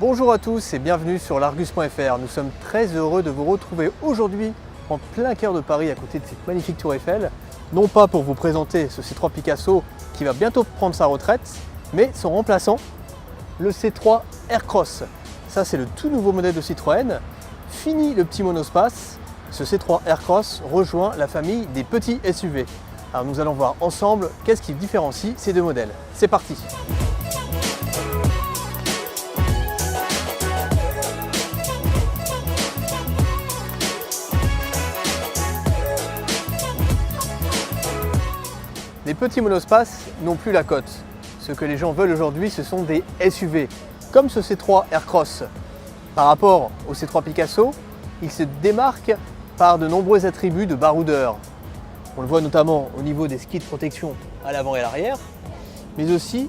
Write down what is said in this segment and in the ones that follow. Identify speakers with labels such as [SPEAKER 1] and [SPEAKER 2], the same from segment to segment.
[SPEAKER 1] Bonjour à tous et bienvenue sur l'Argus.fr. Nous sommes très heureux de vous retrouver aujourd'hui en plein cœur de Paris à côté de cette magnifique tour Eiffel. Non pas pour vous présenter ce C3 Picasso qui va bientôt prendre sa retraite, mais son remplaçant, le C3 Aircross. Ça c'est le tout nouveau modèle de Citroën. Fini le petit monospace, ce C3 Aircross rejoint la famille des petits SUV. Alors nous allons voir ensemble qu'est-ce qui différencie ces deux modèles. C'est parti! Les petits monospaces n'ont plus la cote. Ce que les gens veulent aujourd'hui, ce sont des SUV, comme ce C3 Aircross. Par rapport au C3 Picasso, il se démarque par de nombreux attributs de baroudeur. On le voit notamment au niveau des skis de protection à l'avant et à l'arrière, mais aussi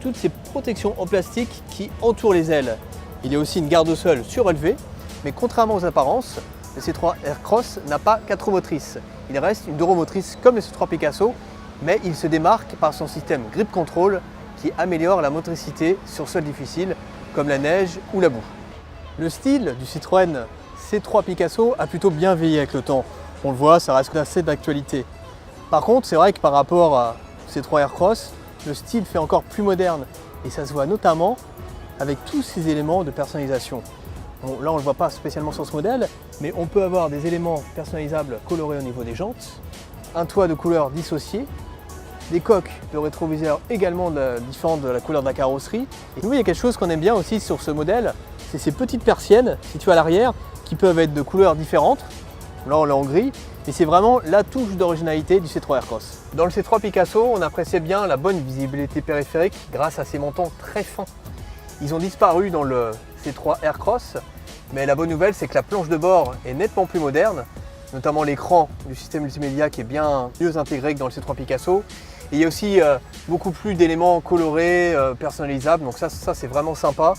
[SPEAKER 1] toutes ces protections en plastique qui entourent les ailes. Il y a aussi une garde-sol surélevée, mais contrairement aux apparences, le C3 Aircross n'a pas 4 roues motrices. Il reste une 2 roues motrices comme le C3 Picasso, mais il se démarque par son système Grip Control qui améliore la motricité sur sols difficiles comme la neige ou la boue. Le style du Citroën C3 Picasso a plutôt bien vieilli avec le temps. On le voit, ça reste assez d'actualité. Par contre, c'est vrai que par rapport à C3 Aircross, le style fait encore plus moderne et ça se voit notamment avec tous ces éléments de personnalisation. Bon, là, on ne le voit pas spécialement sur ce modèle, mais on peut avoir des éléments personnalisables colorés au niveau des jantes, un toit de couleur dissocié, des coques de rétroviseur également différentes de la couleur de la carrosserie. Et nous, il y a quelque chose qu'on aime bien aussi sur ce modèle, c'est ces petites persiennes situées à l'arrière qui peuvent être de couleurs différentes. Là, on l'a en gris, et c'est vraiment la touche d'originalité du C3 Aircross. Dans le C3 Picasso, on appréciait bien la bonne visibilité périphérique grâce à ces mentons très fins. Ils ont disparu dans le C3 Aircross, mais la bonne nouvelle, c'est que la planche de bord est nettement plus moderne, notamment l'écran du système multimédia qui est bien mieux intégré que dans le C3 Picasso. Et il y a aussi beaucoup plus d'éléments colorés, personnalisables, donc ça c'est vraiment sympa.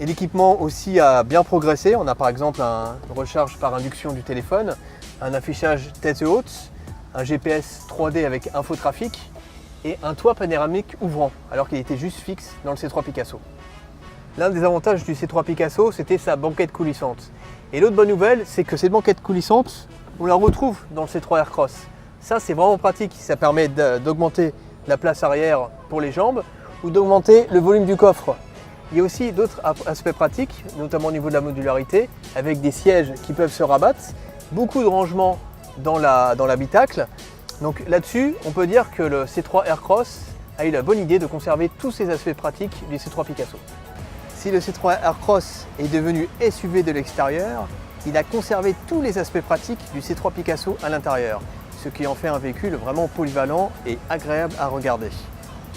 [SPEAKER 1] Et l'équipement aussi a bien progressé. On a par exemple une recharge par induction du téléphone, un affichage tête haute, un GPS 3D avec infotrafic et un toit panoramique ouvrant, alors qu'il était juste fixe dans le C3 Picasso. L'un des avantages du C3 Picasso, c'était sa banquette coulissante. Et l'autre bonne nouvelle, c'est que cette banquette coulissante, on la retrouve dans le C3 Aircross. Ça, c'est vraiment pratique. Ça permet d'augmenter la place arrière pour les jambes ou d'augmenter le volume du coffre. Il y a aussi d'autres aspects pratiques, notamment au niveau de la modularité, avec des sièges qui peuvent se rabattre, beaucoup de rangements dans l'habitacle. Donc là-dessus, on peut dire que le C3 Aircross a eu la bonne idée de conserver tous ces aspects pratiques du C3 Picasso. Si le C3 Aircross est devenu SUV de l'extérieur, il a conservé tous les aspects pratiques du C3 Picasso à l'intérieur, ce qui en fait un véhicule vraiment polyvalent et agréable à regarder.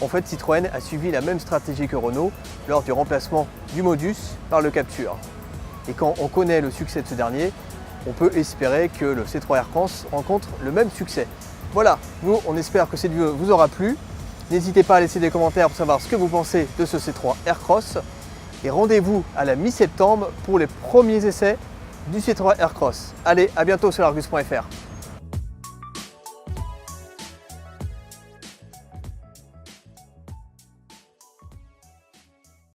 [SPEAKER 1] En fait, Citroën a suivi la même stratégie que Renault lors du remplacement du Modus par le Captur. Et quand on connaît le succès de ce dernier, on peut espérer que le C3 Aircross rencontre le même succès. Voilà, nous on espère que cette vidéo vous aura plu. N'hésitez pas à laisser des commentaires pour savoir ce que vous pensez de ce C3 Aircross. Et rendez-vous à la mi-septembre pour les premiers essais du C3 Aircross. Allez, à bientôt sur l'Argus.fr.